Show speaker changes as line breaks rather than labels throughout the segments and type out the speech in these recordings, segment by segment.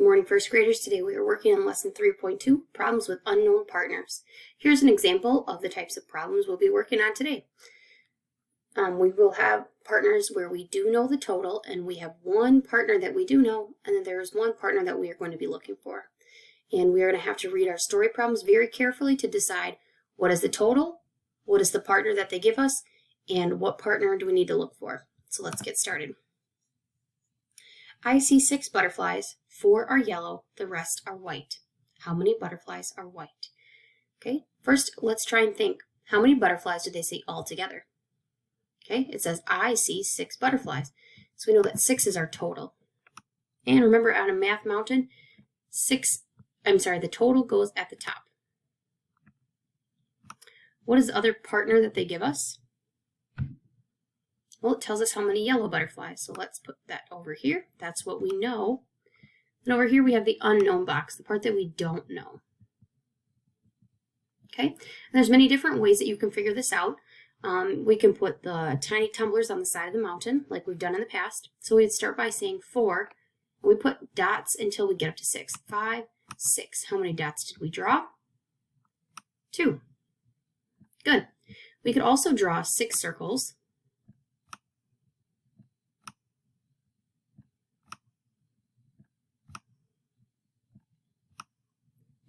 Good morning, first graders. Today we are working on lesson 3.2, problems with unknown partners. Here's an example of the types of problems we'll be working on today. We will have partners where we do know the total, and we have one partner that we do know, and then there is one partner that we are going to be looking for. And we are going to have to read our story problems very carefully to decide what is the total, what is the partner that they give us, and what partner do we need to look for. So let's get started. I see 6 butterflies. 4 are yellow, the rest are white. How many butterflies are white? Okay, first let's try and think. How many butterflies do they say all together? Okay, it says I see 6 butterflies. So we know that 6 is our total. And remember, on a math mountain, the total goes at the top. What is the other partner that they give us? Well, it tells us how many yellow butterflies. So let's put that over here. That's what we know. And over here we have the unknown box, the part that we don't know. Okay, and there's many different ways that you can figure this out. We can put the tiny tumblers on the side of the mountain like we've done in the past. So we'd start by saying 4, and we put dots until we get up to 6. 5, 6. How many dots did we draw? 2. Good. We could also draw 6 circles.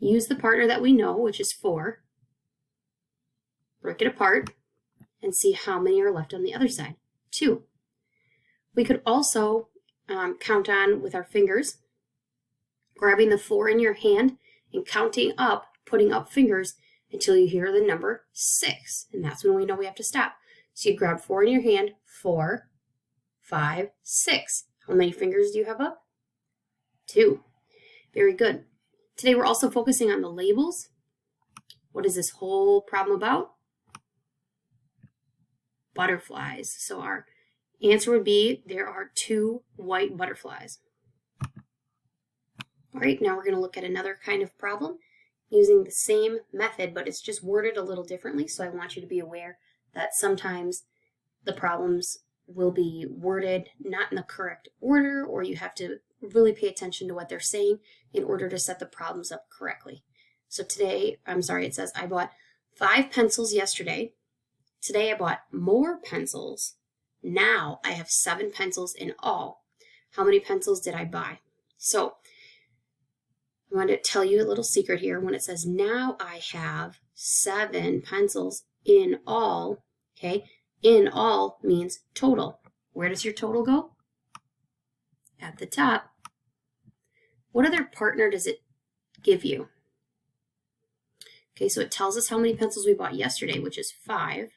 Use the partner that we know, which is 4. Break it apart and see how many are left on the other side. 2. We could also count on with our fingers, grabbing the 4 in your hand and counting up, putting up fingers until you hear the number 6. And that's when we know we have to stop. So you grab 4 in your hand, 4, 5, 6. How many fingers do you have up? 2. Very good. Today we're also focusing on the labels. What is this whole problem about? Butterflies. So our answer would be there are 2 white butterflies. All right, now we're going to look at another kind of problem using the same method, but it's just worded a little differently. So I want you to be aware that sometimes the problems will be worded not in the correct order, or you have to really pay attention to what they're saying in order to set the problems up correctly. So today, it says I bought 5 pencils yesterday. Today I bought more pencils. Now I have 7 pencils in all. How many pencils did I buy? So I want to tell you a little secret here. When it says now I have 7 pencils in all, okay, in all means total. Where does your total go? At the top. What other partner does it give you? Okay, so it tells us how many pencils we bought yesterday, which is 5.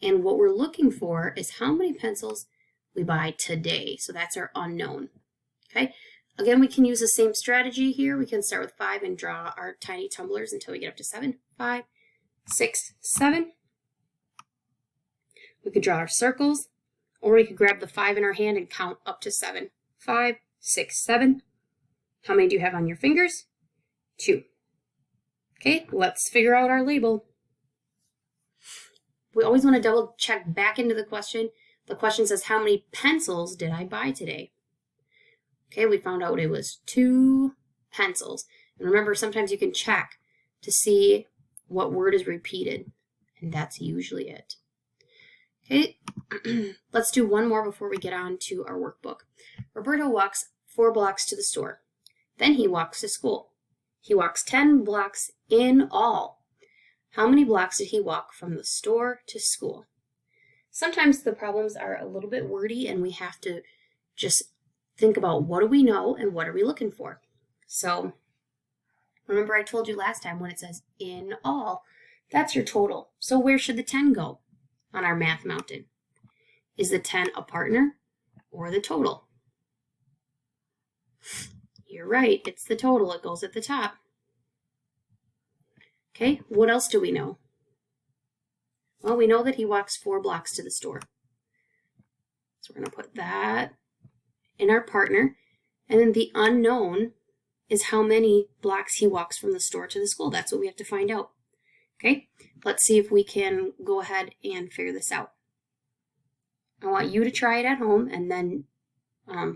And what we're looking for is how many pencils we buy today. So that's our unknown. Okay, again, we can use the same strategy here. We can start with 5 and draw our tiny tumblers until we get up to 7. 5, 6, 7. We could draw our circles, or we could grab the 5 in our hand and count up to 7. 5, 6, 7. How many do you have on your fingers? 2. Okay, let's figure out our label. We always want to double check back into the question. The question says, how many pencils did I buy today? Okay, we found out it was 2 pencils. And remember, sometimes you can check to see what word is repeated, and that's usually it. Okay, let's do one more before we get on to our workbook. Roberto walks 4 blocks to the store. Then he walks to school. He walks 10 blocks in all. How many blocks did he walk from the store to school? Sometimes the problems are a little bit wordy, and we have to just think about what do we know and what are we looking for. So remember I told you last time when it says in all, that's your total. So where should the 10 go on our math mountain? Is the 10 a partner or the total? You're right, it's the total. It goes at the top. Okay, what else do we know? Well, we know that he walks 4 blocks to the store. So we're going to put that in our partner. And then the unknown is how many blocks he walks from the store to the school. That's what we have to find out. Okay, let's see if we can go ahead and figure this out. I want you to try it at home and then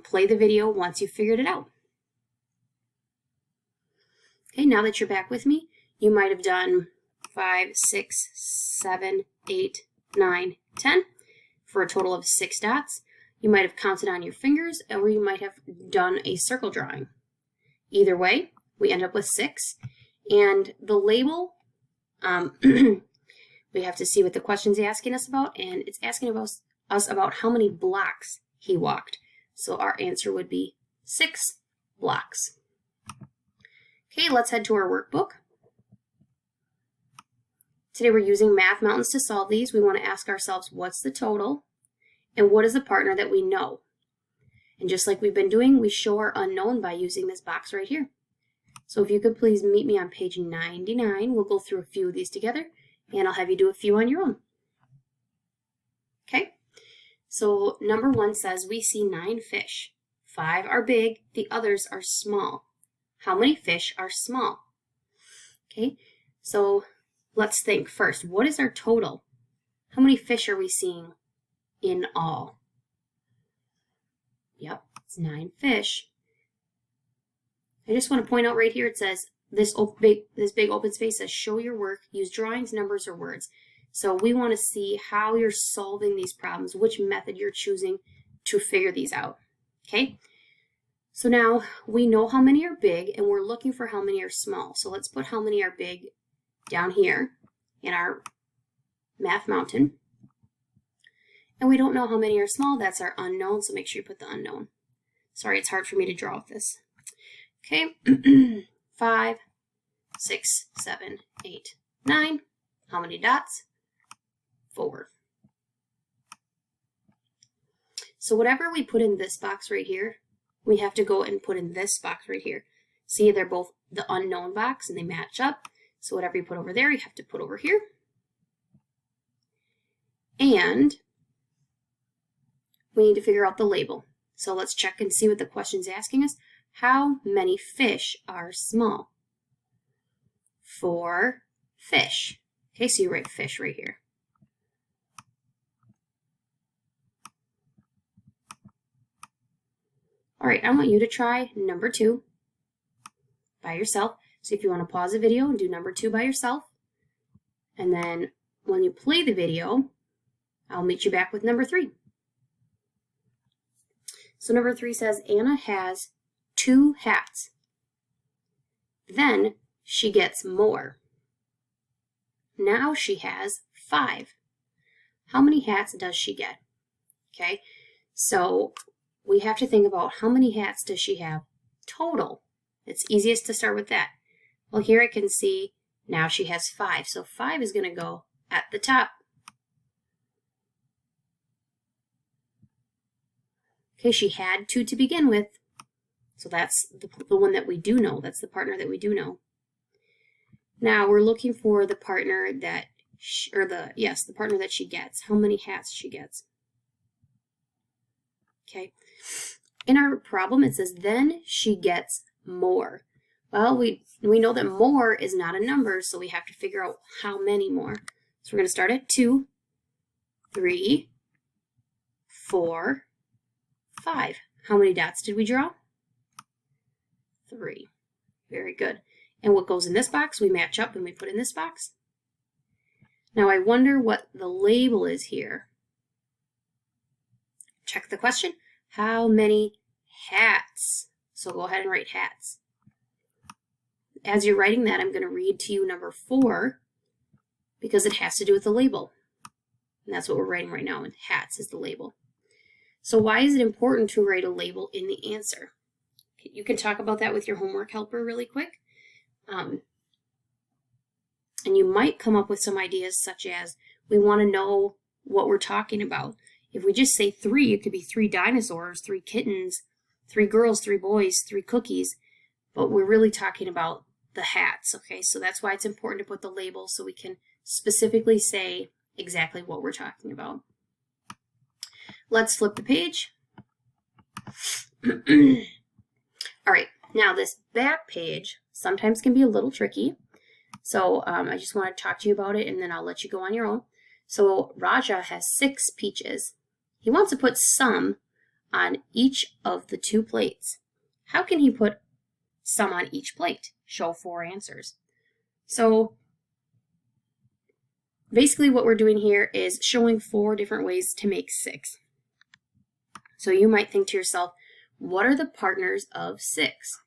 play the video once you've figured it out. Okay, now that you're back with me, you might have done 5, 6, 7, 8, 9, 10 for a total of 6 dots. You might have counted on your fingers, or you might have done a circle drawing. Either way, we end up with 6. And the label, we have to see what the question's asking us about, and it's asking us about how many blocks he walked. So our answer would be 6 blocks. Okay, let's head to our workbook. Today we're using Math Mountains to solve these. We want to ask ourselves, what's the total? And what is the partner that we know? And just like we've been doing, we show our unknown by using this box right here. So if you could please meet me on page 99, we'll go through a few of these together, and I'll have you do a few on your own. Okay, so number 1 says we see 9 fish. 5 are big, the others are small. How many fish are small? Okay, so let's think first. What is our total? How many fish are we seeing in all? Yep, it's 9 fish. I just want to point out right here, it says, this big open space says, show your work, use drawings, numbers, or words. So we want to see how you're solving these problems, which method you're choosing to figure these out. Okay, so now we know how many are big, and we're looking for how many are small. So let's put how many are big down here in our Math Mountain. And we don't know how many are small. That's our unknown, so make sure you put the unknown. Sorry, it's hard for me to draw with this. Okay, 5, 6, 7, 8, 9. How many dots? 4. So whatever we put in this box right here, we have to go and put in this box right here. See, they're both the unknown box and they match up. So whatever you put over there, you have to put over here. And we need to figure out the label. So let's check and see what the question's asking us. How many fish are small? 4 fish. Okay, so you write fish right here. All right, I want you to try number 2 by yourself. So if you want to pause the video and do number 2 by yourself, and then when you play the video, I'll meet you back with number 3. So number 3 says, Anna has 2 hats. Then she gets more. Now she has 5. How many hats does she get? Okay, so we have to think about how many hats does she have total. It's easiest to start with that. Well, here I can see now she has 5. So 5 is going to go at the top. Okay, she had 2 to begin with. So that's the one that we do know. That's the partner that we do know. Now we're looking for the partner that, the partner that she gets. How many hats she gets. Okay. In our problem, it says, then she gets more. Well, we know that more is not a number, so we have to figure out how many more. So we're going to start at 2, 3, 4, 5. How many dots did we draw? 3. Very good. And what goes in this box, we match up and we put in this box. Now I wonder what the label is here. Check the question. How many hats? So go ahead and write hats. As you're writing that, I'm going to read to you number 4 because it has to do with the label. And that's what we're writing right now, and hats is the label. So why is it important to write a label in the answer? You can talk about that with your homework helper really quick. And you might come up with some ideas such as, we want to know what we're talking about. If we just say 3, it could be 3 dinosaurs, 3 kittens, 3 girls, 3 boys, 3 cookies. But we're really talking about the hats, okay? So that's why it's important to put the label so we can specifically say exactly what we're talking about. Let's flip the page. All right, now this back page sometimes can be a little tricky. So I just want to talk to you about it, and then I'll let you go on your own. So Raja has 6 peaches. He wants to put some on each of the 2 plates. How can he put some on each plate. Show 4 answers. So basically what we're doing here is showing 4 different ways to make 6. So you might think to yourself, what are the partners of 6?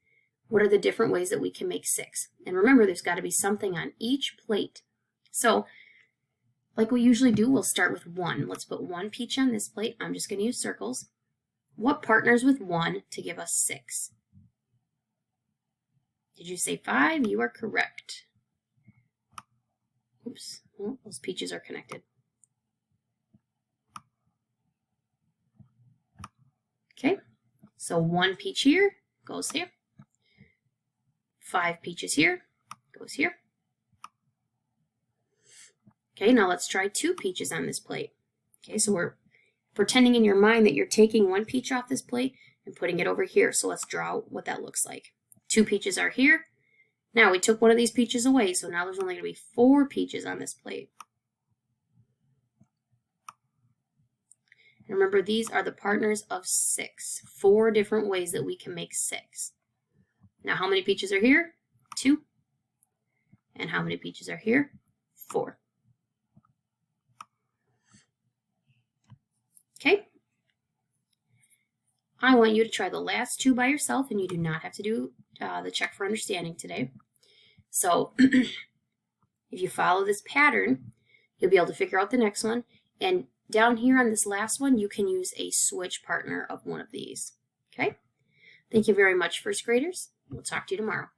What are the different ways that we can make 6? And remember, there's got to be something on each plate. So like we usually do, we'll start with 1. Let's put 1 peach on this plate. I'm just going to use circles. What partners with 1 to give us 6? Did you say 5? You are correct. Oops, well, those peaches are connected. Okay, so 1 peach here goes here. 5 peaches here goes here. Okay, now let's try 2 peaches on this plate. Okay, so we're pretending in your mind that you're taking 1 peach off this plate and putting it over here. So let's draw what that looks like. 2 peaches are here. Now we took one of these peaches away, so now there's only going to be 4 peaches on this plate. And remember, these are the partners of 6. 4 different ways that we can make 6. Now how many peaches are here? 2. And how many peaches are here? 4. Okay, I want you to try the last 2 by yourself, and you do not have to do the check for understanding today. So if you follow this pattern, you'll be able to figure out the next one. And down here on this last one, you can use a switch partner of one of these. Okay, thank you very much, first graders. We'll talk to you tomorrow.